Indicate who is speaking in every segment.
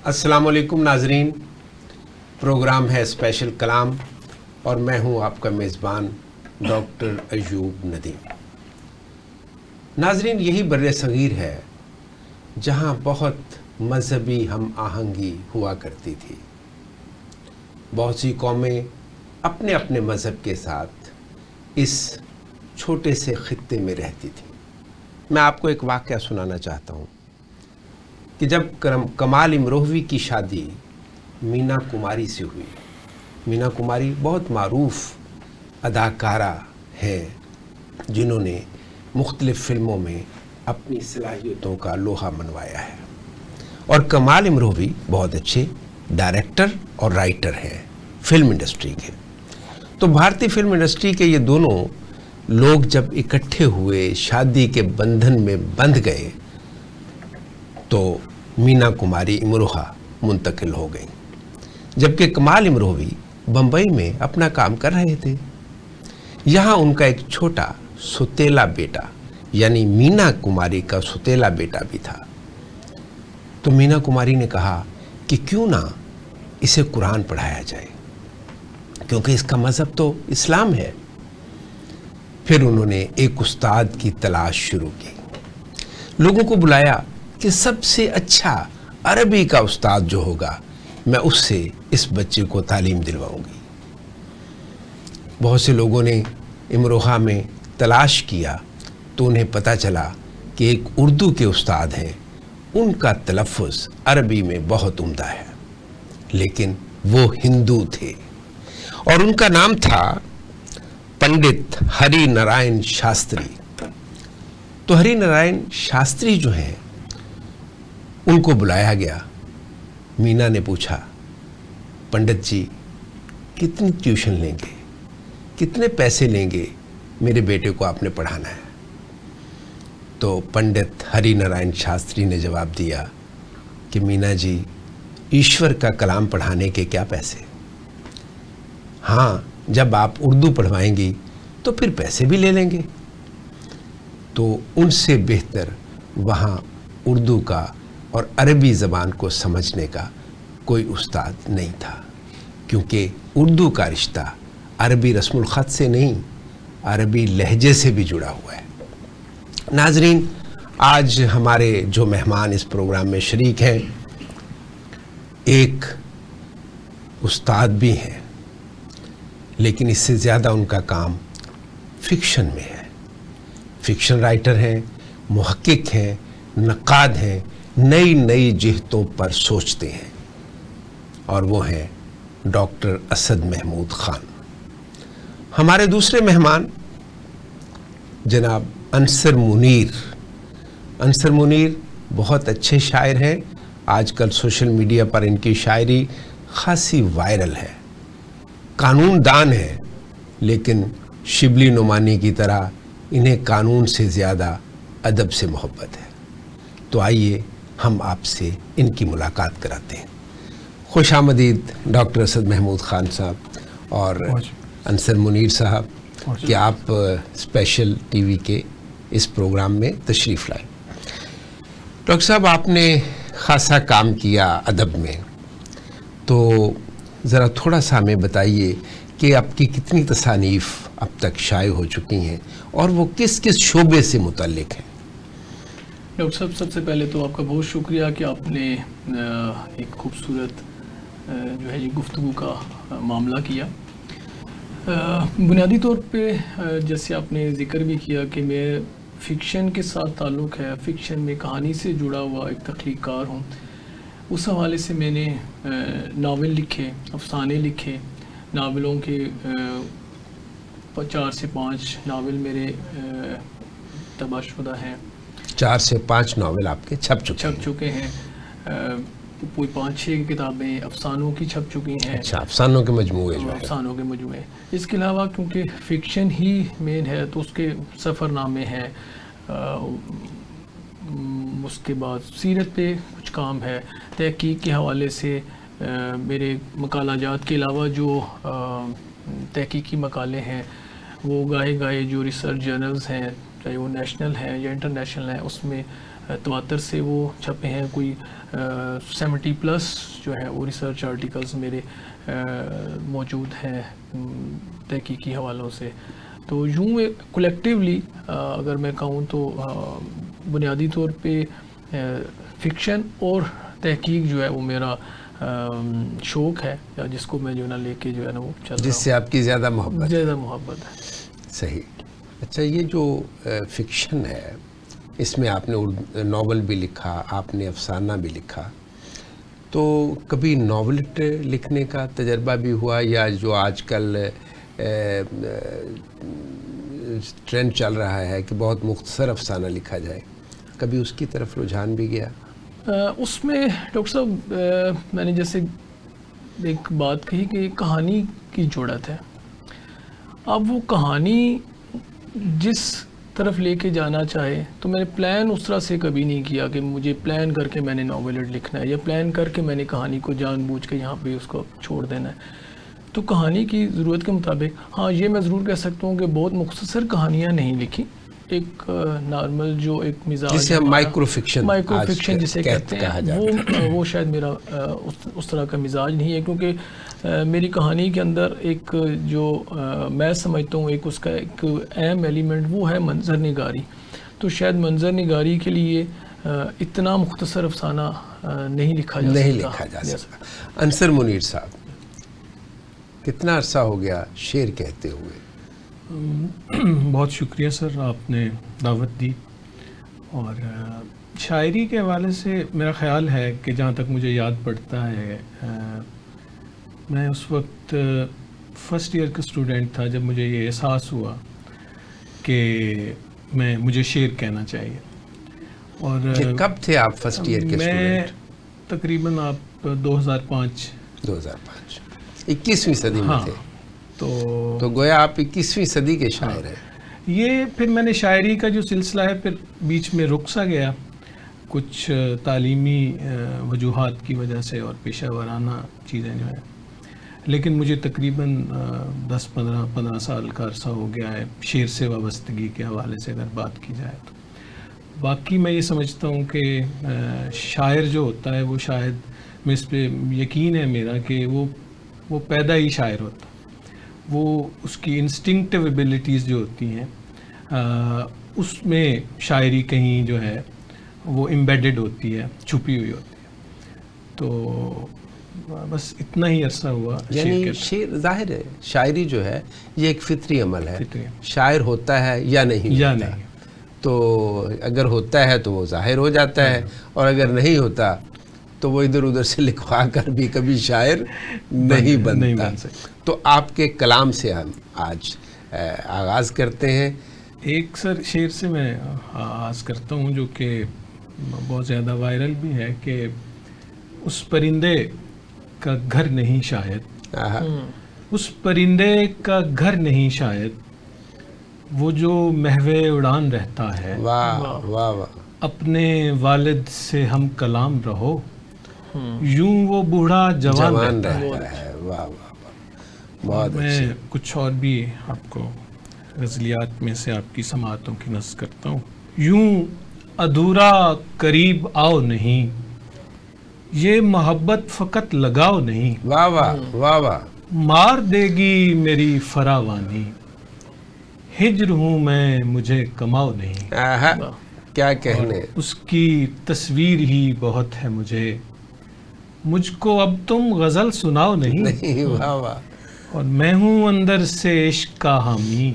Speaker 1: السلام علیکم ناظرین، پروگرام ہے اسپیشل کلام اور میں ہوں آپ کا میزبان ڈاکٹر ایوب ندیم۔ ناظرین، یہی بر صغیر ہے جہاں بہت مذہبی ہم آہنگی ہوا کرتی تھی۔ بہت سی قومیں اپنے اپنے مذہب کے ساتھ اس چھوٹے سے خطے میں رہتی تھیں۔ میں آپ کو ایک واقعہ سنانا چاہتا ہوں کہ جب کمال امروہوی کی شادی مینا کماری سے ہوئی۔ مینا کماری بہت معروف اداکارہ ہیں جنہوں نے مختلف فلموں میں اپنی صلاحیتوں کا لوہا منوایا ہے، اور کمال امروہوی بہت اچھے ڈائریکٹر اور رائٹر ہیں فلم انڈسٹری کے۔ تو بھارتی فلم انڈسٹری کے یہ دونوں لوگ جب اکٹھے ہوئے، شادی کے بندھن میں بندھ گئے، تو مینا کماری امروہہ منتقل ہو گئیں، جبکہ کمال امروہوی بمبئی میں اپنا کام کر رہے تھے۔ یہاں ان کا ایک چھوٹا سوتیلا بیٹا، یعنی مینا کماری کا سوتیلا بیٹا بھی تھا۔ تو مینا کماری نے کہا کہ کیوں نہ اسے قرآن پڑھایا جائے، کیونکہ اس کا مذہب تو اسلام ہے۔ پھر انہوں نے ایک استاد کی تلاش شروع کی، لوگوں کو بلایا کہ سب سے اچھا عربی کا استاد جو ہوگا میں اس سے اس بچے کو تعلیم دلواؤں گی۔ بہت سے لوگوں نے امروہہ میں تلاش کیا تو انہیں پتہ چلا کہ ایک اردو کے استاد ہیں، ان کا تلفظ عربی میں بہت عمدہ ہے، لیکن وہ ہندو تھے اور ان کا نام تھا پنڈت ہری نارائن شاستری۔ تو ہری نارائن شاستری جو ہیں ان کو بلایا گیا۔ مینا نے پوچھا، پنڈت جی کتنی ٹیوشن لیں گے، کتنے پیسے لیں گے، میرے بیٹے کو آپ نے پڑھانا ہے۔ تو پنڈت ہری نارائن شاستری نے جواب دیا کہ مینا جی، ایشور کا کلام پڑھانے کے کیا پیسے، ہاں جب آپ اردو پڑھوائیں گی تو پھر پیسے بھی لے لیں گے۔ تو ان سے بہتر وہاں اردو کا اور عربی زبان کو سمجھنے کا کوئی استاد نہیں تھا، کیونکہ اردو کا رشتہ عربی رسم الخط سے نہیں، عربی لہجے سے بھی جڑا ہوا ہے۔ ناظرین، آج ہمارے جو مہمان اس پروگرام میں شریک ہیں، ایک استاد بھی ہیں، لیکن اس سے زیادہ ان کا کام فکشن میں ہے۔ فکشن رائٹر ہیں، محقق ہیں، نقاد ہیں، نئی نئی جہتوں پر سوچتے ہیں، اور وہ ہیں ڈاکٹر اسد محمود خان۔ ہمارے دوسرے مہمان جناب انصر منیر۔ انصر منیر بہت اچھے شاعر ہیں، آج کل سوشل میڈیا پر ان کی شاعری خاصی وائرل ہے۔ قانون دان ہے، لیکن شبلی نعمانی کی طرح انہیں قانون سے زیادہ ادب سے محبت ہے۔ تو آئیے ہم آپ سے ان کی ملاقات کراتے ہیں۔ خوش آمدید ڈاکٹر اسد محمود خان صاحب اور انصر منیر صاحب کہ آپ اسپیشل ٹی وی کے اس پروگرام میں تشریف لائیں۔ ڈاکٹر صاحب، آپ نے خاصا کام کیا ادب میں، تو ذرا تھوڑا سا ہمیں بتائیے کہ آپ کی کتنی تصانیف اب تک شائع ہو چکی ہیں اور وہ کس کس شعبے سے متعلق ہیں؟
Speaker 2: ڈاکٹر صاحب، سب سے پہلے تو آپ کا بہت شکریہ کہ آپ نے ایک خوبصورت جو ہے گفتگو کا معاملہ کیا۔ بنیادی طور پہ جیسے آپ نے ذکر بھی کیا کہ میں فکشن کے ساتھ تعلق ہے، فکشن میں کہانی سے جڑا ہوا ایک تخلیق کار ہوں۔ اس حوالے سے میں نے ناول لکھے، افسانے لکھے، ناولوں کے 4 سے 5 ناول میرے طبع شدہ ہیں۔
Speaker 1: 4 سے 5 ناول آپ کے چھپ چکے ہیں؟
Speaker 2: کوئی 5-6 کتابیں افسانوں کی چھپ چکی ہیں۔
Speaker 1: اچھا، افسانوں کے مجموعے جو ہیں۔
Speaker 2: افسانوں کے مجموعے۔ اس کے علاوہ کیونکہ فکشن ہی مین ہے تو اس کے سفر نامے ہیں، اس کے بعد سیرت پہ کچھ کام ہے، تحقیق کے حوالے سے میرے مقالہ جات کے علاوہ جو تحقیقی مقالے ہیں وہ گاہے جو ریسرچ جرنلز ہیں، چاہے وہ نیشنل ہیں یا انٹرنیشنل ہیں، اس میں تواتر سے وہ چھپے ہیں، کوئی 70+ جو ہے وہ ریسرچ آرٹیکلز میرے موجود ہیں تحقیقی حوالوں سے. تو یوں کولیکٹیولی اگر میں کہوں تو بنیادی طور پہ فکشن اور تحقیق جو ہے وہ میرا شوق ہے، یا جس کو میں جو ہے نا لے کے جو ہے نا وہ چل رہا
Speaker 1: جس سے آپ کی زیادہ محبت
Speaker 2: زیادہ محبت ہے.
Speaker 1: صحیح. اچھا، یہ جو فکشن ہے اس میں آپ نے ناول بھی لکھا، آپ نے افسانہ بھی لکھا، تو کبھی ناولٹ لکھنے کا تجربہ بھی ہوا، یا جو آج کل ٹرینڈ چل رہا ہے کہ بہت مختصر افسانہ لکھا جائے، کبھی اس کی طرف رجحان بھی گیا؟
Speaker 2: اس میں ڈاکٹر صاحب میں نے جیسے ایک بات کہی کہ کہانی کی جڑت ہے. اب وہ کہانی جس طرف لے کے جانا چاہے، تو میں نے پلان اس طرح سے کبھی نہیں کیا کہ مجھے پلان کر کے میں نے ناولٹ لکھنا ہے، یا پلان کر کے میں نے کہانی کو جان بوجھ کے یہاں پہ اس کو چھوڑ دینا ہے. تو کہانی کی ضرورت کے مطابق ہاں یہ میں ضرور کہہ سکتا ہوں کہ بہت مختصر کہانیاں نہیں لکھی. ایک نارمل جو ایک مزاج
Speaker 1: جسے ہم مائکرو فکشن
Speaker 2: جسے کہتے ہیں، وہ شاید میرا اس طرح کا مزاج نہیں ہے، کیونکہ میری کہانی کے اندر ایک جو میں سمجھتا ہوں ایک اس کا ایک اہم ایلیمنٹ وہ ہے منظر نگاری. تو شاید منظر نگاری کے لیے اتنا مختصر افسانہ نہیں لکھا جا سکتا.
Speaker 1: انصر منیر صاحب، کتنا عرصہ ہو گیا شعر کہتے ہوئے؟
Speaker 3: بہت شکریہ سر، آپ نے دعوت دی. اور شاعری کے حوالے سے میرا خیال ہے کہ جہاں تک مجھے یاد پڑتا ہے، میں اس وقت فرسٹ ایئر کا اسٹوڈنٹ تھا جب مجھے یہ احساس ہوا کہ مجھے شعر کہنا چاہیے. اور
Speaker 1: کب تھے آپ فرسٹ ایئر کے اسٹوڈنٹ؟
Speaker 3: میں تقریباً آپ 2005
Speaker 1: 21ویں صدی میں تھے. تو گویا آپ 21ویں صدی کے شاعر ہیں.
Speaker 3: یہ پھر میں نے شاعری کا جو سلسلہ ہے پھر بیچ میں رک سا گیا کچھ تعلیمی وجوہات کی وجہ سے اور پیشہ ورانہ چیزیں جو ہیں، لیکن مجھے تقریباً 10-15 سال کا عرصہ ہو گیا ہے شعر سے وابستگی کے حوالے سے اگر بات کی جائے تو. باقی میں یہ سمجھتا ہوں کہ شاعر جو ہوتا ہے وہ شاید، میں اس پہ یقین ہے میرا کہ وہ پیدا ہی شاعر ہوتا ہے. وہ اس کی انسٹنکٹیو ایبیلٹیز جو ہوتی ہیں اس میں شاعری کہیں جو ہے وہ امبیڈڈ ہوتی ہے، چھپی ہوئی ہوتی ہے. تو بس اتنا ہی عرصہ ہوا.
Speaker 1: یعنی شعر ظاہر ہے، شاعری جو ہے یہ ایک فطری عمل ہے. شاعر ہوتا ہے یا نہیں، تو اگر ہوتا ہے تو وہ ظاہر ہو جاتا ہے، اور اگر نہیں ہوتا تو وہ ادھر ادھر سے لکھوا کر بھی کبھی شاعر نہیں بنتا. تو آپ کے کلام سے ہم آج آغاز کرتے ہیں.
Speaker 3: ایک سر شعر سے میں آغاز کرتا ہوں جو کہ بہت زیادہ وائرل بھی ہے کہ اس پرندے کا گھر نہیں شاید، اس پرندے کا گھر نہیں شاید، وہ جو محو اڑان رہتا ہے.
Speaker 1: واہ واہ واہ. اپنے
Speaker 3: والد سے ہم کلام رہو، یوں وہ بوڑھا جوان رہتا ہے.
Speaker 1: واہ واہ. بہت
Speaker 3: میں کچھ اور بھی آپ کو غزلیات میں سے آپ کی سماعتوں کی نظر کرتا ہوں. یوں ادھورا قریب آؤ نہیں، یہ محبت فقط لگاؤ نہیں.
Speaker 1: واہ واہ واہ واہ.
Speaker 3: مار دے گی میری فراوانی، ہجر ہوں میں مجھے کماؤ نہیں.
Speaker 1: کیا کہنے.
Speaker 3: اس کی تصویر ہی بہت ہے مجھ کو اب تم غزل سناؤ نہیں.
Speaker 1: واہ واہ.
Speaker 3: اور میں ہوں اندر سے عشق کا حامی،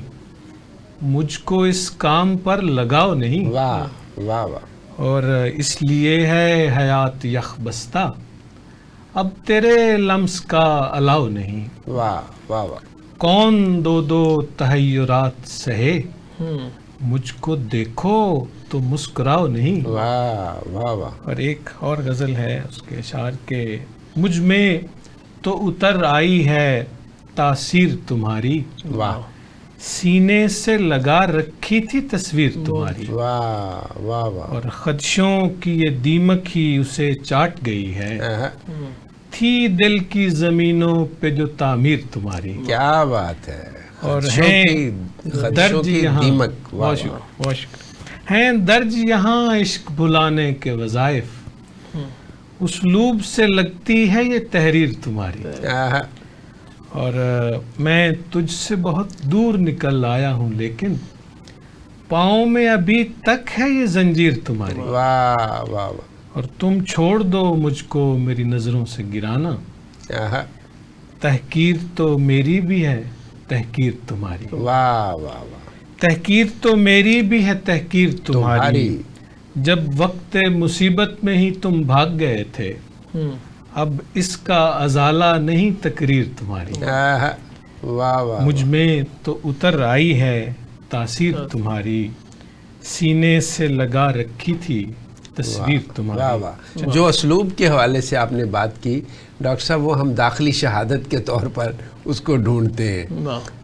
Speaker 3: مجھ کو اس کام پر لگاؤ نہیں.
Speaker 1: واہ واہ واہ.
Speaker 3: اور اس لیے ہے حیات یخ بستہ، اب تیرے لمس کا الاؤ نہیں.
Speaker 1: واہ واہ واہ.
Speaker 3: کون دو تحیرات سہے، مجھ کو دیکھو تو مسکراؤ نہیں.
Speaker 1: واہ واہ واہ.
Speaker 3: اور ایک اور غزل ہے اس کے اشعار کے، مجھ میں تو اتر آئی ہے تاثیر تمہاری.
Speaker 1: واہ.
Speaker 3: سینے سے لگا رکھی تھی تصویر تمہاری.
Speaker 1: واہ واہ واہ.
Speaker 3: اور خدشوں کی یہ دیمک ہی اسے چاٹ گئی ہے، تھی دل کی زمینوں پہ جو تعمیر تمہاری.
Speaker 1: کیا بات ہے.
Speaker 3: اور
Speaker 1: خدشوں کی دیمک.
Speaker 3: بہت شکریہ. ہیں درج یہاں عشق بھلانے کے وظائف، اسلوب سے لگتی ہے یہ تحریر تمہاری، اور میں تجھ سے بہت دور نکل آیا ہوں لیکن پاؤں میں ابھی تک ہے یہ زنجیر تمہاری،
Speaker 1: واہ واہ
Speaker 3: اور تم چھوڑ دو مجھ کو میری نظروں سے گرانا،
Speaker 1: واہ،
Speaker 3: تحقیر تو میری بھی ہے تحقیر تمہاری،
Speaker 1: واہ واہ واہ،
Speaker 3: تحقیر تو میری بھی ہے تحقیر تمہاری، جب وقت مصیبت میں ہی تم بھاگ گئے تھے، اب اس کا ازالہ نہیں تقریر تمہاری،
Speaker 1: واہ واہ،
Speaker 3: مجھ میں تو اتر آئی ہے تاثیر تمہاری، سینے سے لگا رکھی تھی تصویر
Speaker 1: واہ
Speaker 3: تمہاری۔
Speaker 1: واہ، جو اسلوب کے حوالے سے آپ نے بات کی ڈاکٹر صاحب، وہ ہم داخلی شہادت کے طور پر اس کو ڈھونڈتے ہیں،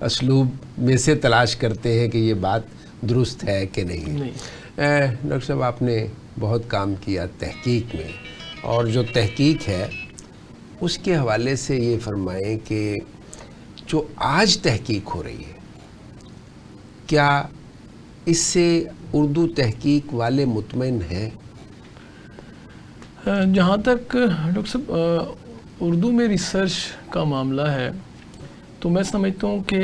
Speaker 1: اسلوب میں سے تلاش کرتے ہیں کہ یہ بات درست ہے کہ نہیں۔ ڈاکٹر صاحب، آپ نے بہت کام کیا تحقیق میں، اور جو تحقیق ہے اس کے حوالے سے یہ فرمائیں کہ جو آج تحقیق ہو رہی ہے، کیا اس سے اردو تحقیق والے مطمئن ہیں؟
Speaker 2: جہاں تک ڈاکٹر صاحب اردو میں ریسرچ کا معاملہ ہے تو میں سمجھتا ہوں کہ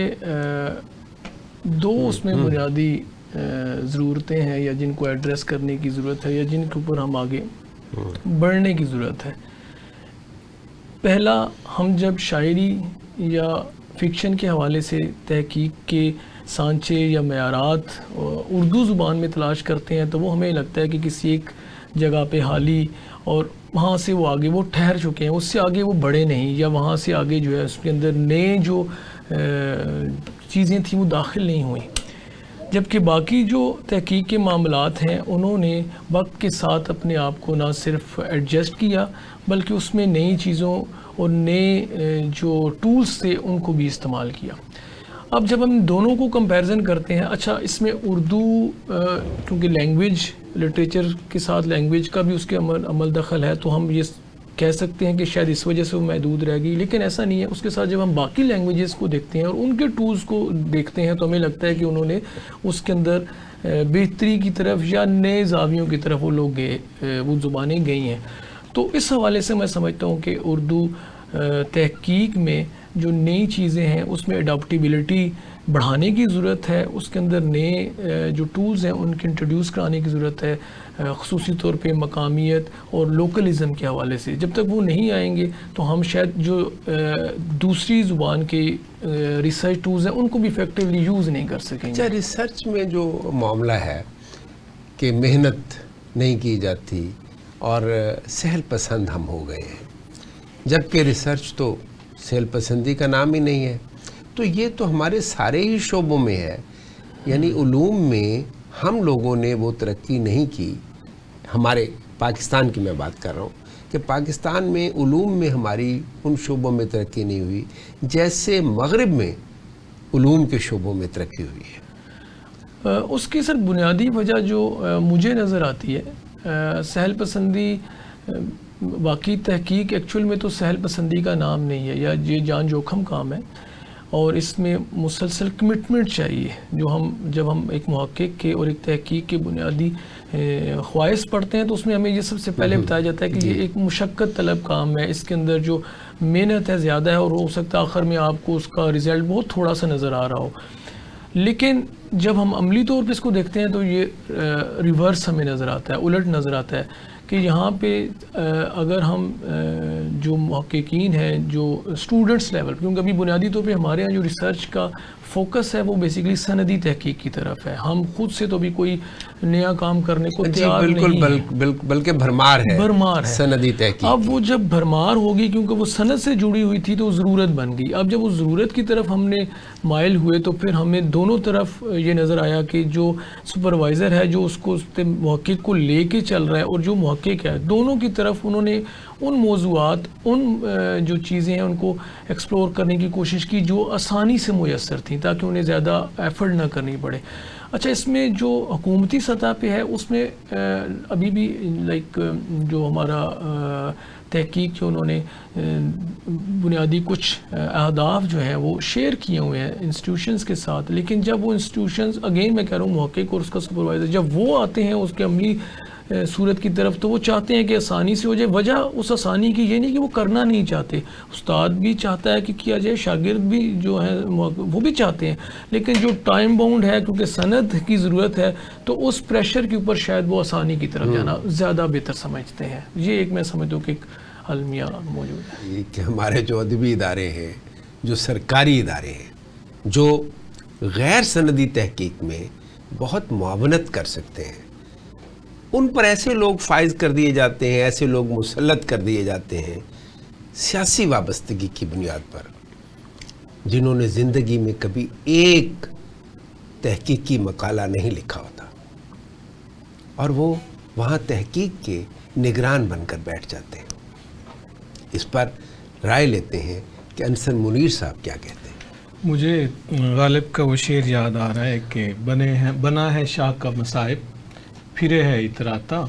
Speaker 2: دو اس میں بنیادی ضرورتیں ہیں یا جن کو ایڈریس کرنے کی ضرورت ہے یا جن کے اوپر ہم آگے بڑھنے کی ضرورت ہے۔ پہلا، ہم جب شاعری یا فکشن کے حوالے سے تحقیق کے سانچے یا معیارات اردو زبان میں تلاش کرتے ہیں تو وہ ہمیں لگتا ہے کہ کسی ایک جگہ پہ حالی اور وہاں سے وہ آگے وہ ٹھہر چکے ہیں، اس سے آگے وہ بڑھے نہیں، یا وہاں سے آگے جو ہے اس کے اندر نئے جو چیزیں تھیں وہ داخل نہیں ہوئیں، جبکہ باقی جو تحقیق کے معاملات ہیں انہوں نے وقت کے ساتھ اپنے آپ کو نہ صرف ایڈجسٹ کیا بلکہ اس میں نئی چیزوں اور نئے جو ٹولز تھے ان کو بھی استعمال کیا۔ اب جب ہم دونوں کو کمپیرزن کرتے ہیں، اچھا اس میں اردو کیونکہ لینگویج لٹریچر کے ساتھ لینگویج کا بھی اس کے عمل دخل ہے تو ہم یہ کہہ سکتے ہیں کہ شاید اس وجہ سے وہ محدود رہ گئی، لیکن ایسا نہیں ہے۔ اس کے ساتھ جب ہم باقی لینگویجز کو دیکھتے ہیں اور ان کے ٹولز کو دیکھتے ہیں تو ہمیں لگتا ہے کہ انہوں نے اس کے اندر بہتری کی طرف یا نئے زاویوں کی طرف وہ لوگ گئے، وہ زبانیں گئی ہیں۔ تو اس حوالے سے میں سمجھتا ہوں کہ اردو تحقیق میں جو نئی چیزیں ہیں اس میں اڈاپٹیبلٹی بڑھانے کی ضرورت ہے، اس کے اندر نئے جو ٹولز ہیں ان کی انٹروڈیوس کرانے کی ضرورت ہے، خصوصی طور پہ مقامیت اور لوکلزم کے حوالے سے۔ جب تک وہ نہیں آئیں گے تو ہم شاید جو دوسری زبان کے ریسرچ ٹولز ہیں ان کو بھی افیکٹولی یوز نہیں کر سکیں گے۔
Speaker 1: اچھا، ریسرچ میں جو معاملہ ہے کہ محنت نہیں کی جاتی اور سہل پسند ہم ہو گئے ہیں، جبکہ ریسرچ تو سہل پسندی کا نام ہی نہیں ہے، تو یہ تو ہمارے سارے ہی شعبوں میں ہے، یعنی علوم میں ہم لوگوں نے وہ ترقی نہیں کی۔ ہمارے پاکستان کی میں بات کر رہا ہوں کہ پاکستان میں علوم میں ہماری ان شعبوں میں ترقی نہیں ہوئی جیسے مغرب میں علوم کے شعبوں میں ترقی ہوئی ہے۔
Speaker 2: اس کی سر بنیادی وجہ جو مجھے نظر آتی ہے، سہل پسندی، باقی تحقیق ایکچول میں تو سہل پسندی کا نام نہیں ہے، یا یہ جان جوخم کام ہے اور اس میں مسلسل کمٹمنٹ چاہیے، جو جب ہم ایک محقق کے اور ایک تحقیق کے بنیادی خواہش پڑھتے ہیں تو اس میں ہمیں یہ سب سے پہلے بتایا جاتا ہے کہ یہ ایک مشقت طلب کام ہے، اس کے اندر جو محنت ہے زیادہ ہے اور ہو سکتا ہے آخر میں آپ کو اس کا رزلٹ بہت تھوڑا سا نظر آ رہا ہو۔ لیکن جب ہم عملی طور پہ اس کو دیکھتے ہیں تو یہ ریورس ہمیں نظر آتا ہے، الٹ نظر آتا ہے کہ یہاں پہ اگر ہم جو محققین ہیں جو اسٹوڈنٹس لیول، کیونکہ ابھی بنیادی طور پہ ہمارے یہاں جو ریسرچ کا فوکس ہے وہ بیسیکلی سندی تحقیق کی طرف ہے، ہم خود سے تو بھی کوئی نیا کام کرنے کو تیار نہیں ہے،
Speaker 1: بلکہ بھرمار ہے سندی تحقیق۔
Speaker 2: اب وہ جب بھرمار ہوگی کیونکہ وہ سند سے جڑی ہوئی تھی تو وہ ضرورت بن گئی، اب جب وہ ضرورت کی طرف ہم نے مائل ہوئے تو پھر ہمیں دونوں طرف یہ نظر آیا کہ جو سپروائزر ہے جو اس کو محقق کو لے کے چل رہا ہے اور جو محقق ہے، دونوں کی طرف انہوں نے ان موضوعات، ان جو چیزیں ہیں ان کو ایکسپلور کرنے کی کوشش کی جو آسانی سے میسر تھیں تاکہ انہیں زیادہ ایفرٹ نہ کرنی پڑے۔ اچھا، اس میں جو حکومتی سطح پہ ہے اس میں ابھی بھی جو ہمارا تحقیق جو انہوں نے بنیادی کچھ اہداف جو ہیں وہ شیئر کیے ہوئے ہیں انسٹیٹیوشنز کے ساتھ، لیکن جب وہ انسٹیٹیوشنز اگین میں کہہ رہا ہوں محقق اور اس کا سپروائزر جب وہ آتے ہیں اس کے عملی صورت کی طرف تو وہ چاہتے ہیں کہ آسانی سے ہو جائے. وجہ اس آسانی کی یہ نہیں کہ وہ کرنا نہیں چاہتے، استاد بھی چاہتا ہے کہ کیا جائے، شاگرد بھی جو ہیں وہ بھی چاہتے ہیں، لیکن جو ٹائم باؤنڈ ہے کیونکہ سند کی ضرورت ہے تو اس پریشر کے اوپر شاید وہ آسانی کی طرف جانا زیادہ بہتر سمجھتے ہیں. یہ ایک میں سمجھتا ہوں کہ ایک المیہ موجود ہے
Speaker 1: کہ ہمارے جو ادبی ادارے ہیں، جو سرکاری ادارے ہیں، جو غیر سندی تحقیق میں بہت معاونت کر سکتے ہیں، ان پر ایسے لوگ فائز کر دیے جاتے ہیں، ایسے لوگ مسلط کر دیے جاتے ہیں سیاسی وابستگی کی بنیاد پر، جنہوں نے زندگی میں کبھی ایک تحقیقی مقالہ نہیں لکھا ہوتا، اور وہ وہاں تحقیق کے نگران بن کر بیٹھ جاتے ہیں. اس پر رائے لیتے ہیں کہ انصر منیر صاحب کیا کہتے ہیں.
Speaker 3: مجھے غالب کا وہ شعر یاد آ رہا ہے کہ بنا ہے شاہ کا مصائب پھرے ہے اتراتا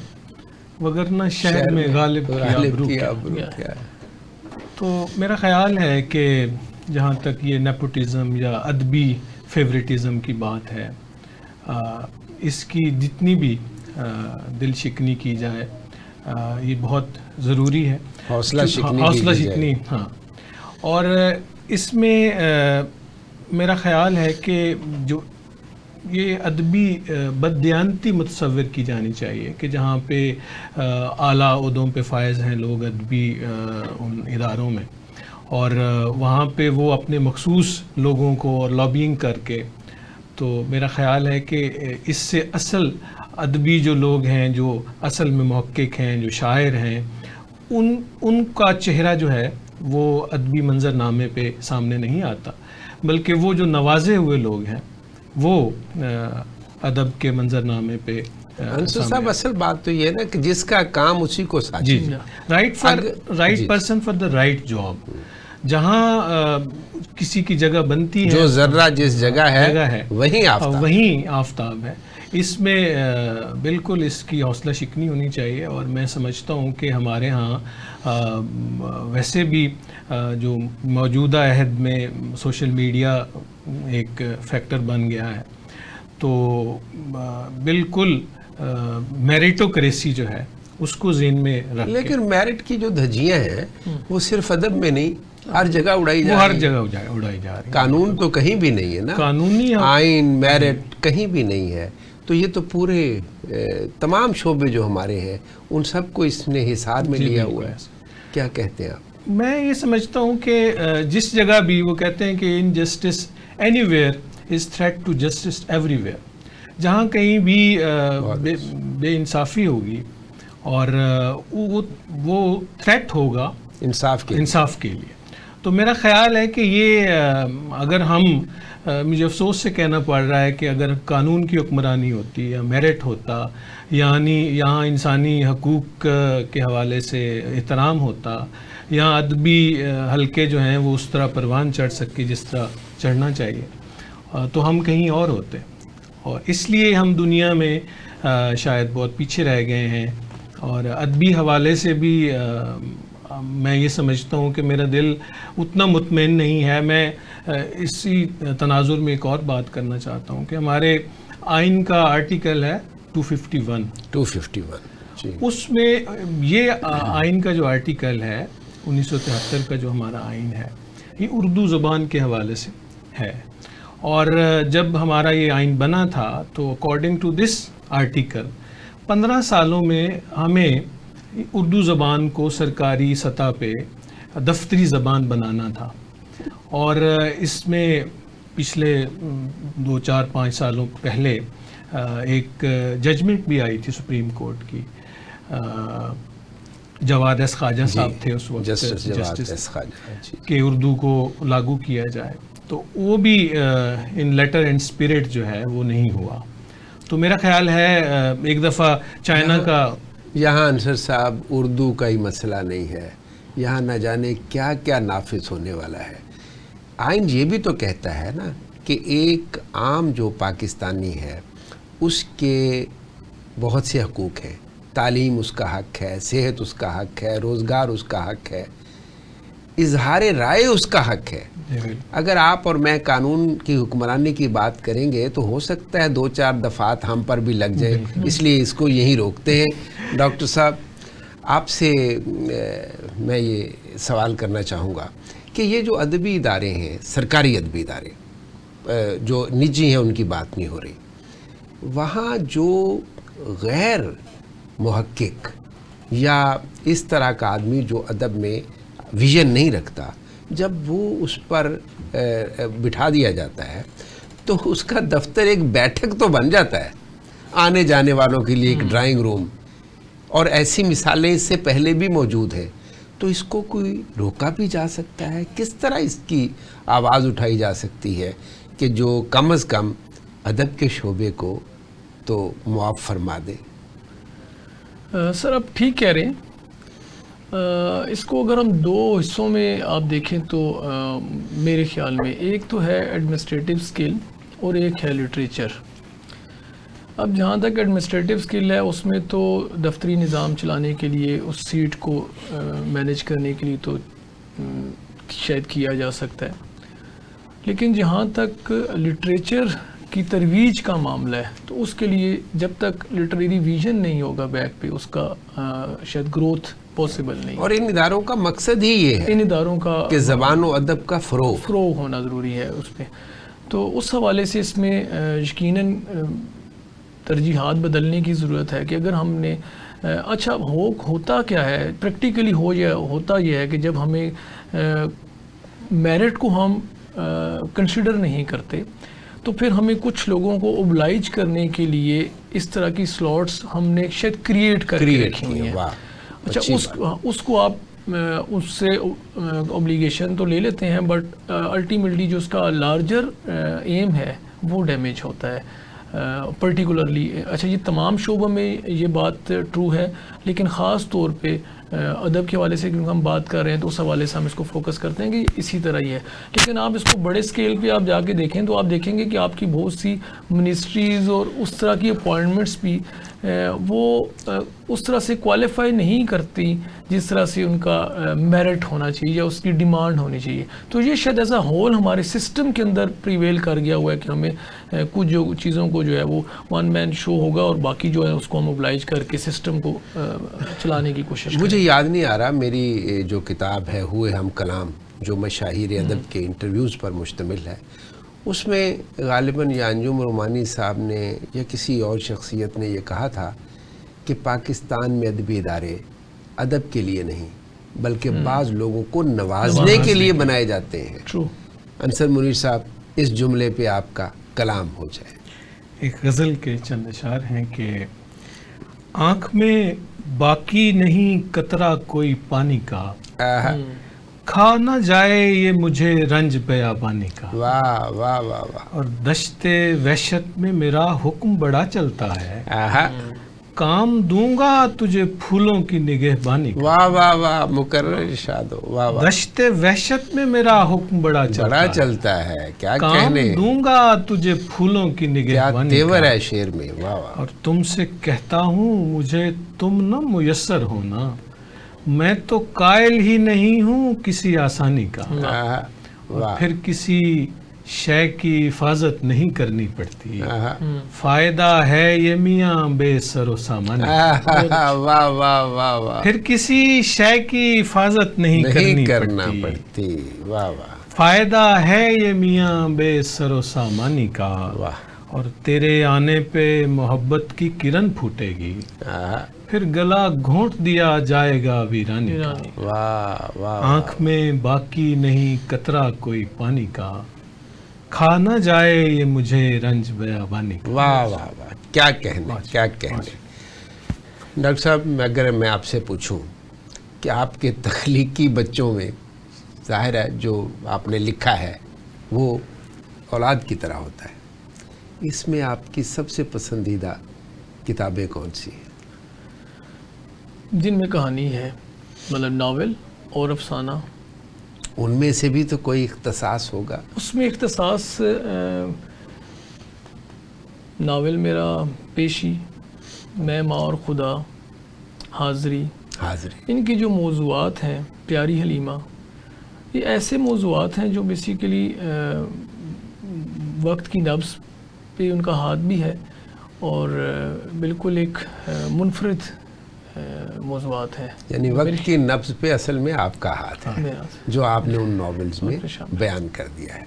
Speaker 3: وگرنہ شہر میں غالب کی آبرو کیا ہے. تو میرا خیال ہے کہ جہاں تک یہ نیپوٹزم یا ادبی فیوریٹزم کی بات ہے، اس کی جتنی بھی دل شکنی کی جائے یہ بہت ضروری ہے. حوصلہ شکنی ہاں. اور اس میں میرا خیال ہے کہ جو یہ ادبی بددیانتی متصور کی جانی چاہیے کہ جہاں پہ اعلیٰ عہدوں پہ فائز ہیں لوگ ادبی ان اداروں میں، اور وہاں پہ وہ اپنے مخصوص لوگوں کو اور لابینگ کر کے، تو میرا خیال ہے کہ اس سے اصل ادبی جو لوگ ہیں، جو اصل میں محقق ہیں، جو شاعر ہیں، ان کا چہرہ جو ہے وہ ادبی منظر نامے پہ سامنے نہیں آتا، بلکہ وہ جو نوازے ہوئے لوگ ہیں وہ ادب کے منظر نامے پہ.
Speaker 1: انصر صاحب اصل بات تو یہ ہے نا کہ جس کا کام اسی کو ساتھ،
Speaker 3: جی right person for the right job. جہاں کسی کی جگہ بنتی ہے،
Speaker 1: جو ذرہ جس جگہ ہے
Speaker 3: وہیں آفتاب ہے. اس میں بالکل اس کی حوصلہ شکنی ہونی چاہیے. اور میں سمجھتا ہوں کہ ہمارے ہاں ویسے بھی جو موجودہ عہد میں سوشل میڈیا ایک فیکٹر بن گیا ہے، تو بالکل میریٹوکریسی جو ہے اس کو ذہن میں رکھ کے،
Speaker 1: لیکن میرٹ کی جو دھجیاں ہیں وہ صرف ادب میں نہیں، ہر جگہ اڑائی جا رہی. قانون تو کہیں بھی نہیں ہے نا،
Speaker 3: قانونی
Speaker 1: آئین میرٹ کہیں بھی نہیں ہے. تو یہ تو پورے تمام شعبے جو ہمارے ہیں ان سب کو اس نے حساب میں لیا ہوا ہے. کیا کہتے ہیں آپ؟
Speaker 3: میں یہ سمجھتا ہوں کہ جس جگہ بھی وہ کہتے ہیں کہ injustice anywhere is threat to justice everywhere. جہاں کہیں بھی بے انصافی ہوگی اور وہ تھریٹ ہوگا انصاف کے لیے. تو میرا خیال ہے کہ یہ اگر ہم، مجھے افسوس سے کہنا پڑ رہا ہے کہ اگر قانون کی حکمرانی ہوتی یا میرٹ ہوتا، یعنی یہاں انسانی حقوق کے حوالے سے احترام ہوتا، یہاں ادبی حلقے جو ہیں وہ اس طرح پروان چڑھ سکے جس طرح چڑھنا چاہیے، تو ہم کہیں اور ہوتے. اور اس لیے ہم دنیا میں شاید بہت پیچھے رہ گئے ہیں. اور ادبی حوالے سے بھی میں یہ سمجھتا ہوں کہ میرا دل اتنا مطمئن نہیں ہے. میں اسی تناظر میں ایک اور بات کرنا چاہتا ہوں کہ ہمارے آئین کا آرٹیکل ہے 251
Speaker 1: جی. اس
Speaker 3: میں یہ آئین کا جو آرٹیکل ہے 1973 کا جو ہمارا آئین ہے یہ اردو زبان کے حوالے سے ہے. اور جب ہمارا یہ آئین بنا تھا تو اکارڈنگ ٹو دس آرٹیکل 15 سالوں میں ہمیں اردو زبان کو سرکاری سطح پہ دفتری زبان بنانا تھا. اور اس میں پچھلے 2-4-5 سالوں پہلے ایک ججمنٹ بھی آئی تھی سپریم کورٹ کی. جواد ایس خواجہ صاحب تھے اس وقت جسٹس، کہ اردو کو لاگو کیا جائے. تو وہ بھی ان لیٹر اینڈ اسپرٹ جو ہے وہ نہیں ہوا. تو میرا خیال ہے ایک دفعہ چائنا کا،
Speaker 1: یہاں انصر صاحب اردو کا ہی مسئلہ نہیں ہے، یہاں نہ جانے کیا کیا نافذ ہونے والا ہے. آئین یہ بھی تو کہتا ہے نا کہ ایک عام جو پاکستانی ہے اس کے بہت سے حقوق ہیں، تعلیم اس کا حق ہے، صحت اس کا حق ہے، روزگار اس کا حق ہے، اظہار رائے اس کا حق ہے. اگر آپ اور میں قانون کی حکمرانی کی بات کریں گے تو ہو سکتا ہے 2-4 دفعات ہم پر بھی لگ جائے، اس لیے اس کو یہیں روکتے ہیں. ڈاکٹر صاحب، آپ سے میں یہ سوال کرنا چاہوں گا کہ یہ جو ادبی ادارے ہیں، سرکاری ادبی ادارے، جو نجی ہیں ان کی بات نہیں ہو رہی، وہاں جو غیر محقق یا اس طرح کا آدمی جو ادب میں ویژن نہیں رکھتا، جب وہ اس پر بٹھا دیا جاتا ہے تو اس کا دفتر ایک بیٹھک تو بن جاتا ہے، آنے جانے والوں کے لیے ایک ڈرائنگ روم، اور ایسی مثالیں اس سے پہلے بھی موجود ہیں. تو اس کو کوئی روکا بھی جا سکتا ہے؟ کس طرح اس کی آواز اٹھائی جا سکتی ہے کہ جو کم از کم ادب کے شعبے کو تو معاف فرما دے؟
Speaker 2: سر آپ ٹھیک کہہ رہے ہیں. اس کو اگر ہم 2 حصوں میں آپ دیکھیں تو میرے خیال میں ایک تو ہے ایڈمنسٹریٹو اسکل اور ایک ہے لٹریچر. اب جہاں تک ایڈمنسٹریٹو اسکل ہے اس میں تو دفتری نظام چلانے کے لیے اس سیٹ کو مینیج کرنے کے لیے تو شاید کیا جا سکتا ہے، لیکن جہاں تک لٹریچر کی ترویج کا معاملہ ہے تو اس کے لیے جب تک لٹریری ویژن نہیں ہوگا بیک پہ، اس کا شاید گروتھ پاسبل نہیں. اور
Speaker 1: ان اداروں کا مقصد ہی یہ ہے،
Speaker 2: ان اداروں کا
Speaker 1: کہ زبان و ادب کا فروغ
Speaker 2: ہونا ضروری ہے اس پہ. تو اس حوالے سے اس میں یقیناً ترجیحات بدلنے کی ضرورت ہے کہ اگر ہم نے اچھا ہوتا کیا ہے پریکٹیکلی ہوتا یہ ہے کہ جب ہمیں میرٹ کو ہم کنسیڈر نہیں کرتے تو پھر ہمیں کچھ لوگوں کو اوبلائج کرنے کے لیے اس طرح کی سلاٹس ہم نے شاید کریٹ کر کے رکھی ہوئی ہیں. اچھا اس کو آپ اس سے اوبلیگیشن تو لے لیتے ہیں، بٹ الٹیمیٹلی جو اس کا لارجر ایم ہے وہ ڈیمیج ہوتا ہے. پرٹیکولرلی اچھا یہ تمام شعبوں میں یہ بات ٹرو ہے، لیکن خاص طور پہ ادب کے حوالے سے کیونکہ ہم بات کر رہے ہیں تو اس حوالے سے ہم اس کو فوکس کرتے ہیں کہ اسی طرح ہی ہے. لیکن آپ اس کو بڑے سکیل پہ آپ جا کے دیکھیں تو آپ دیکھیں گے کہ آپ کی بہت سی منسٹریز اور اس طرح کی اپوائنٹمنٹس بھی وہ اس طرح سے کوالیفائی نہیں کرتی جس طرح سے ان کا میرٹ ہونا چاہیے یا اس کی ڈیمانڈ ہونی چاہیے. تو یہ شاید ایز اے ہول ہمارے سسٹم کے اندر پریویل کر گیا ہوا ہے کہ ہمیں کچھ جو چیزوں کو جو ہے وہ ون مین شو ہوگا اور باقی جو ہے اس کو ہم اوبلائج کر کے سسٹم کو چلانے کی کوشش کریں.
Speaker 1: مجھے یاد نہیں آ رہا، میری جو کتاب ہے ہوئے ہم کلام جو مشاہیر ادب کے انٹرویوز پر مشتمل ہے، اس میں غالباً یا انجم رومانی صاحب نے یا کسی اور شخصیت نے یہ کہا تھا کہ پاکستان میں ادبی ادارے ادب کے لیے نہیں بلکہ بعض لوگوں کو نوازنے کے لیے بنائے جاتے ہیں. انصر منیر صاحب، اس جملے پہ آپ کا کلام ہو جائے.
Speaker 3: ایک غزل کے چند اشعار ہیں کہ آنکھ میں باقی نہیں قطرہ کوئی پانی کا، کھا نہ جائے یہ مجھے رنج بیابانی کا.
Speaker 1: واہ واہ واہ واہ. اور
Speaker 3: دشت وحشت میں میرا حکم بڑا چلتا ہے، کام دوں گا تجھے پھولوں کی نگہبانی کا.
Speaker 1: واہ واہ واہ، مکرر ارشاد ہو. واہ واہ.
Speaker 3: دشت وحشت میں میرا حکم بڑا
Speaker 1: چلتا ہے. کیا
Speaker 3: کام دوں گا تجھے پھولوں کی نگہبانی کا.
Speaker 1: تیور ہے شعر میں. واہ واہ.
Speaker 3: اور تم سے کہتا ہوں مجھے تم نہ میسر ہونا، میں تو قائل ہی نہیں ہوں کسی آسانی کا. اور پھر کسی شے کی حفاظت نہیں کرنی پڑتی، فائدہ ہے یہ میاں بے سر و سامان.
Speaker 1: واہ واہ واہ واہ.
Speaker 3: پھر کسی شے کی حفاظت نہیں کرنا
Speaker 1: پڑتی. واہ واہ.
Speaker 3: فائدہ ہے یہ میاں بے سر و سامانی کا. اور تیرے آنے پہ محبت کی کرن پھوٹے گی، پھر گلا گھونٹ دیا جائے گا ویرانی کا.
Speaker 1: واہ واہ.
Speaker 3: آنکھ میں باقی نہیں قطرہ کوئی پانی کا، کھا نہ جائے یہ مجھے رنج بیابانی کا.
Speaker 1: واہ واہ واہ. کیا کہنے، کیا کہنے. ڈاکٹر صاحب، اگر میں آپ سے پوچھوں کہ آپ کے تخلیقی بچوں میں ظاہر ہے جو آپ نے لکھا ہے وہ اولاد کی طرح ہوتا ہے، اس میں آپ کی سب سے پسندیدہ کتابیں کون سی ہیں؟
Speaker 2: جن میں کہانی ہے، مطلب ناول اور افسانہ.
Speaker 1: ان میں سے بھی تو کوئی اختصاص ہوگا.
Speaker 2: اس میں اختصاص ناول میرا پیشی، میں ماں اور خدا، حاضری،
Speaker 1: حاضری،
Speaker 2: ان کی جو موضوعات ہیں، پیاری حلیمہ، یہ ایسے موضوعات ہیں جو بیسیکلی وقت کی نبض پہ ان کا ہاتھ بھی ہے اور بالکل ایک منفرد موضوعات ہیں.
Speaker 1: یعنی وقت کی نبض پہ اصل میں آپ کا ہاتھ ہے جو آپ نے ان ناولز میں بیان کر دیا ہے.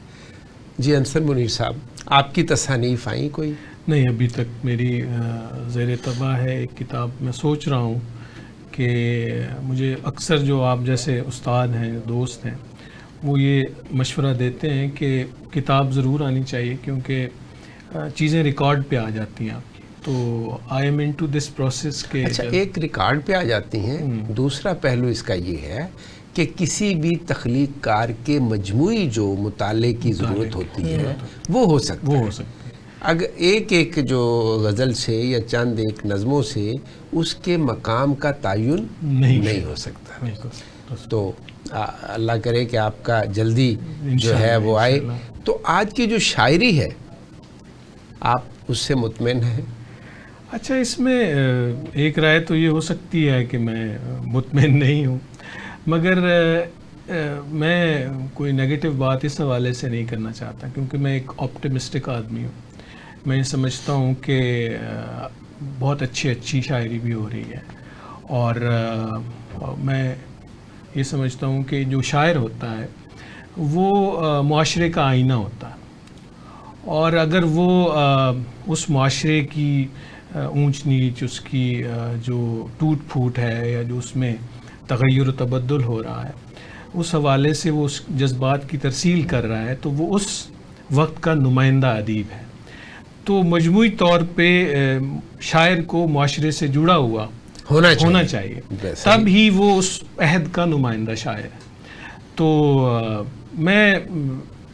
Speaker 1: جی انصر منیر صاحب، آپ کی تصانیف آئیں کوئی؟
Speaker 3: نہیں، ابھی تک میری زیر طبع ہے ایک کتاب. میں سوچ رہا ہوں کہ مجھے اکثر جو آپ جیسے استاد ہیں، دوست ہیں، وہ یہ مشورہ دیتے ہیں کہ کتاب ضرور آنی چاہیے کیونکہ چیزیں ریکارڈ پہ آ جاتی ہیں آپ کی. تو I am into this process کے.
Speaker 1: اچھا، ایک ریکارڈ پہ آ جاتی ہیں، دوسرا پہلو اس کا یہ ہے کہ کسی بھی تخلیق کار کے مجموعی جو مطالعے کی ضرورت ہوتی ہے وہ ہو سکتا ہے. اگر ایک جو غزل سے یا چند ایک نظموں سے اس کے مقام کا تعین نہیں ہو سکتا. تو اللہ کرے کہ آپ کا جلدی جو ہے وہ آئے. تو آج کی جو شاعری ہے آپ اس سے مطمئن ہیں؟
Speaker 3: اچھا، اس میں ایک رائے تو یہ ہو سکتی ہے کہ میں مطمئن نہیں ہوں، مگر میں کوئی نیگیٹو بات اس حوالے سے نہیں کرنا چاہتا کیونکہ میں ایک آپٹمسٹک آدمی ہوں. میں سمجھتا ہوں کہ بہت اچھی شاعری بھی ہو رہی ہے اور میں یہ سمجھتا ہوں کہ جو شاعر ہوتا ہے وہ معاشرے کا آئینہ ہوتا ہے اور اگر وہ اس معاشرے کی اونچ نیچ، اس کی جو ٹوٹ پھوٹ ہے یا جو اس میں تغیر و تبدل ہو رہا ہے، اس حوالے سے وہ اس جذبات کی ترسیل کر رہا ہے تو وہ اس وقت کا نمائندہ ادیب ہے. تو مجموعی طور پہ شاعر کو معاشرے سے جڑا ہوا ہونا چاہیے، تب ہی وہ اس عہد کا نمائندہ شاعر ہے. تو میں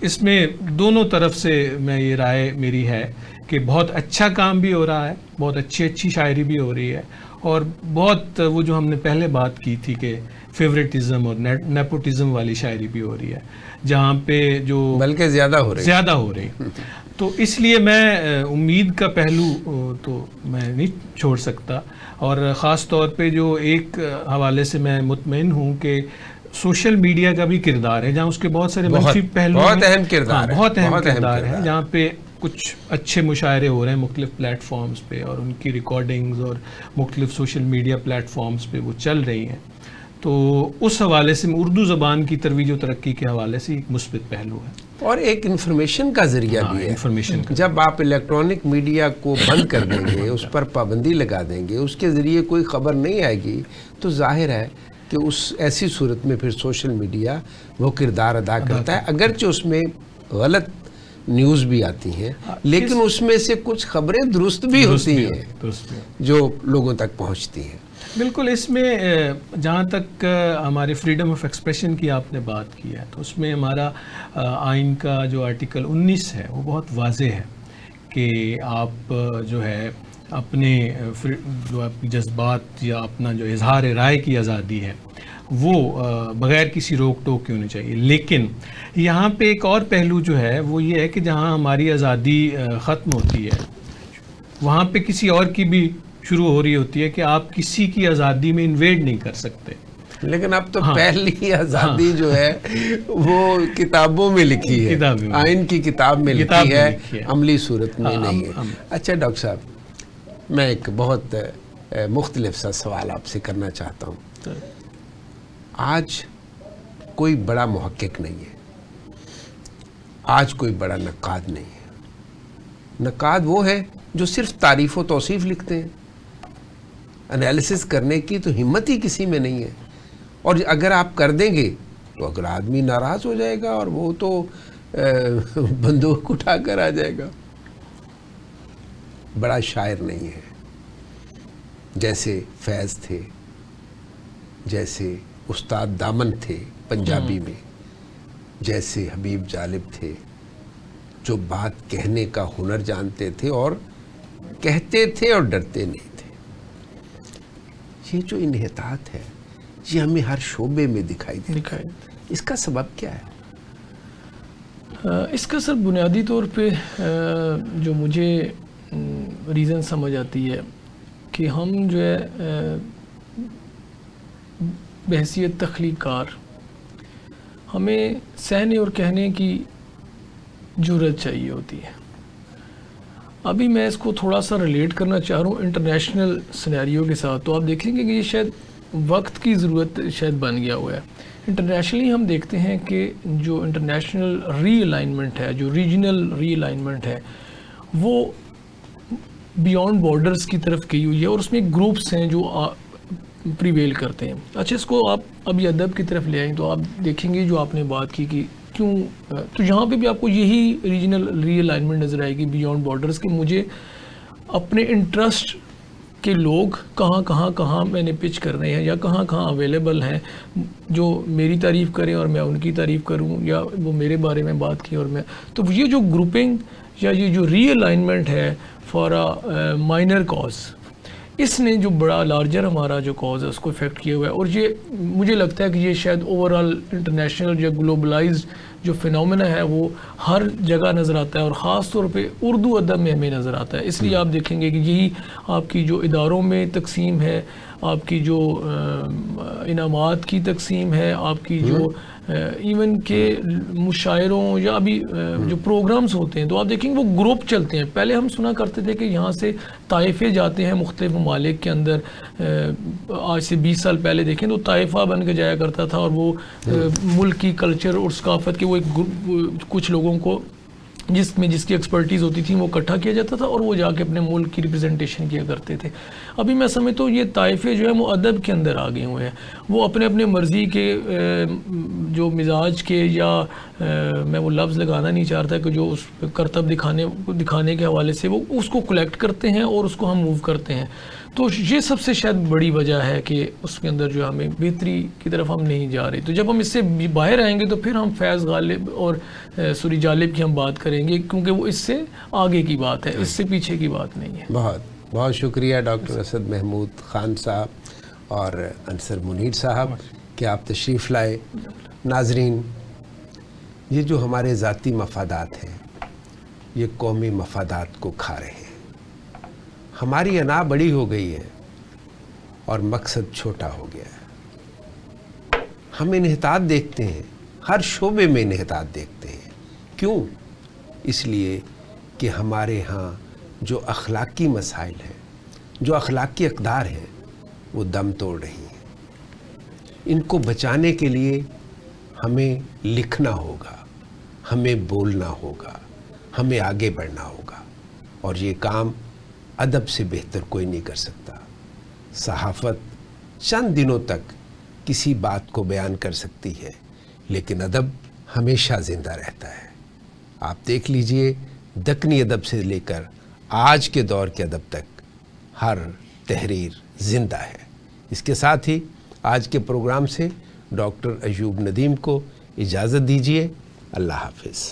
Speaker 3: اس میں دونوں طرف سے میں یہ رائے میری ہے کہ بہت اچھا کام بھی ہو رہا ہے، بہت اچھی شاعری بھی ہو رہی ہے اور بہت وہ جو ہم نے پہلے بات کی تھی کہ فیوریٹزم اور نیپوٹزم والی شاعری بھی ہو رہی ہے جہاں پہ جو
Speaker 1: بلکہ زیادہ ہو رہی.
Speaker 3: تو اس لیے میں امید کا پہلو تو میں نہیں چھوڑ سکتا اور خاص طور پہ جو ایک حوالے سے میں مطمئن ہوں کہ سوشل میڈیا کا بھی کردار ہے جہاں اس کے بہت سارے منفی پہلو
Speaker 1: بہت اہم کردار
Speaker 3: ہے جہاں پہ کچھ اچھے مشاعرے ہو رہے ہیں مختلف پلیٹ فارمز پہ اور ان کی ریکارڈنگز اور مختلف سوشل میڈیا پلیٹ فارمز پہ وہ چل رہی ہیں. تو اس حوالے سے اردو زبان کی ترویج و ترقی کے حوالے سے ایک مثبت پہلو ہے
Speaker 1: اور ایک انفارمیشن کا ذریعہ بھی ہے. جب آپ الیکٹرانک میڈیا کو بند کر دیں گے، اس پر پابندی لگا دیں گے، اس کے ذریعے کوئی خبر نہیں آئے گی تو ظاہر ہے کہ اس ایسی صورت میں پھر سوشل میڈیا وہ کردار ادا کرتا ہے. اگرچہ اس میں غلط نیوز بھی آتی ہیں لیکن اس میں سے کچھ خبریں درست بھی ہوتی ہیں جو لوگوں تک پہنچتی ہیں.
Speaker 3: بالکل. اس میں جہاں تک ہمارے فریڈم آف ایکسپریشن کی آپ نے بات کی ہے تو اس میں ہمارا آئین کا جو آرٹیکل 19 ہے وہ بہت واضح ہے کہ آپ جو ہے اپنے جو جذبات یا اپنا جو اظہار رائے کی آزادی ہے وہ بغیر کسی روک ٹوک کی ہونی چاہیے. لیکن یہاں پہ ایک اور پہلو جو ہے وہ یہ ہے کہ جہاں ہماری آزادی ختم ہوتی ہے وہاں پہ کسی اور کی بھی شروع ہو رہی ہوتی ہے کہ آپ کسی کی آزادی میں انویڈ نہیں کر سکتے.
Speaker 1: لیکن اب تو پہلی آزادی جو ہے وہ کتابوں میں لکھی ہے، آئین کی کتاب میں لکھی ہے، عملی صورت میں نہیں ہے. اچھا ڈاکٹر صاحب، میں ایک بہت مختلف سا سوال آپ سے کرنا چاہتا ہوں. آج کوئی بڑا محقق نہیں ہے، آج کوئی بڑا نقاد نہیں ہے. نقاد وہ ہے جو صرف تعریف و توصیف لکھتے ہیں، انالیسس کرنے کی تو ہمت ہی کسی میں نہیں ہے. اور اگر آپ کر دیں گے تو اگر آدمی ناراض ہو جائے گا اور وہ تو بندوق اٹھا کر آ جائے گا. بڑا شاعر نہیں ہے جیسے فیض تھے، جیسے استاد دامن تھے پنجابی میں، جیسے حبیب جالب تھے جو بات کہنے کا ہنر جانتے تھے اور کہتے تھے اور ڈرتے نہیں تھے. یہ جو انحطاط ہے یہ ہمیں ہر شعبے میں دکھائی دیتا ہے. اس کا سبب کیا ہے؟
Speaker 2: اس کا سر بنیادی طور پہ جو مجھے ریزن سمجھ آتی ہے کہ ہم جو ہے بحیثیت تخلیق کار ہمیں سہنے اور کہنے کی جرأت چاہیے ہوتی ہے. ابھی میں اس کو تھوڑا سا ریلیٹ کرنا چاہ رہا ہوں انٹرنیشنل سینیریو کے ساتھ. تو آپ دیکھیں گے کہ یہ شاید وقت کی ضرورت شاید بن گیا ہوا ہے. انٹرنیشنلی ہم دیکھتے ہیں کہ جو انٹرنیشنل ری الائنمنٹ ہے, جو ریجنل ری الائنمنٹ ہے, وہ بیونڈ بارڈرز کی طرف کی ہوئی ہے, اور اس میں گروپس ہیں جو پریویل کرتے ہیں. اچھا, اس کو آپ ابھی ادب کی طرف لے آئیں تو آپ دیکھیں گے جو آپ نے بات کی کہ کیوں, تو یہاں پہ بھی آپ کو یہی ریجنل ری الائنمنٹ نظر آئے گی بیونڈ بارڈرز, کہ مجھے اپنے انٹرسٹ کہ لوگ کہاں میں نے پچ کرنے ہیں یا کہاں اویلیبل ہیں جو میری تعریف کریں اور میں ان کی تعریف کروں, یا وہ میرے بارے میں بات کی اور میں. تو یہ جو گروپنگ یا یہ جو ری الائنمنٹ ہے فار اے مائنر کاز, اس نے جو بڑا لارجر ہمارا جو کاز ہے اس کو افیکٹ کیا ہوا ہے. اور یہ مجھے لگتا ہے کہ یہ شاید اوور آل انٹرنیشنل یا گلوبلائزڈ جو فینومینا ہے وہ ہر جگہ نظر آتا ہے, اور خاص طور پہ اردو ادب میں ہمیں نظر آتا ہے. اس لیے آپ دیکھیں گے کہ یہی آپ کی جو اداروں میں تقسیم ہے, آپ کی جو انعامات کی تقسیم ہے, آپ کی جو ایون کہ مشاعروں یا ابھی جو پروگرامز ہوتے ہیں, تو آپ دیکھیں گے وہ گروپ چلتے ہیں. پہلے ہم سنا کرتے تھے کہ یہاں سے طائفے جاتے ہیں مختلف ممالک کے اندر. آج سے 20 سال پہلے دیکھیں تو طائفہ بن کے جایا کرتا تھا, اور وہ ملک کی کلچر اور ثقافت کے وہ ایک کچھ لوگوں کو جس کی ایکسپرٹیز ہوتی تھی وہ اکٹھا کیا جاتا تھا, اور وہ جا کے اپنے ملک کی ریپرزنٹیشن کیا کرتے تھے. ابھی میں سمجھتا ہوں یہ طائفے جو ہیں وہ ادب کے اندر آ گئے ہوئے ہیں. وہ اپنے مرضی کے جو مزاج کے, یا میں وہ لفظ لگانا نہیں چاہتا کہ جو اس کرتب دکھانے کے حوالے سے وہ اس کو کلیکٹ کرتے ہیں اور اس کو ہم موو کرتے ہیں. تو یہ سب سے شاید بڑی وجہ ہے کہ اس کے اندر جو ہمیں بہتری کی طرف ہم نہیں جا رہے. تو جب ہم اس سے باہر آئیں گے تو پھر ہم فیض غالب اور سوری جالب کی ہم بات کریں گے, کیونکہ وہ اس سے آگے کی بات ہے, اس سے پیچھے کی بات نہیں ہے.
Speaker 1: بہت بہت شکریہ ڈاکٹر اسد محمود خان صاحب اور انصر منیر صاحب کہ آپ تشریف لائے. ناظرین, یہ جو ہمارے ذاتی مفادات ہیں یہ قومی مفادات کو کھا رہے ہیں. ہماری انا بڑی ہو گئی ہے اور مقصد چھوٹا ہو گیا ہے. ہم انحطاط دیکھتے ہیں, ہر شعبے میں انحطاط دیکھتے ہیں. کیوں؟ اس لیے کہ ہمارے ہاں جو اخلاقی مسائل ہیں, جو اخلاقی اقدار ہیں, وہ دم توڑ رہی ہیں. ان کو بچانے کے لیے ہمیں لکھنا ہوگا, ہمیں بولنا ہوگا, ہمیں آگے بڑھنا ہوگا, اور یہ کام ادب سے بہتر کوئی نہیں کر سکتا. صحافت چند دنوں تک کسی بات کو بیان کر سکتی ہے, لیکن ادب ہمیشہ زندہ رہتا ہے. آپ دیکھ لیجئے, دکنی ادب سے لے کر آج کے دور کے ادب تک ہر تحریر زندہ ہے. اس کے ساتھ ہی آج کے پروگرام سے ڈاکٹر ایوب ندیم کو اجازت دیجیے. اللہ حافظ.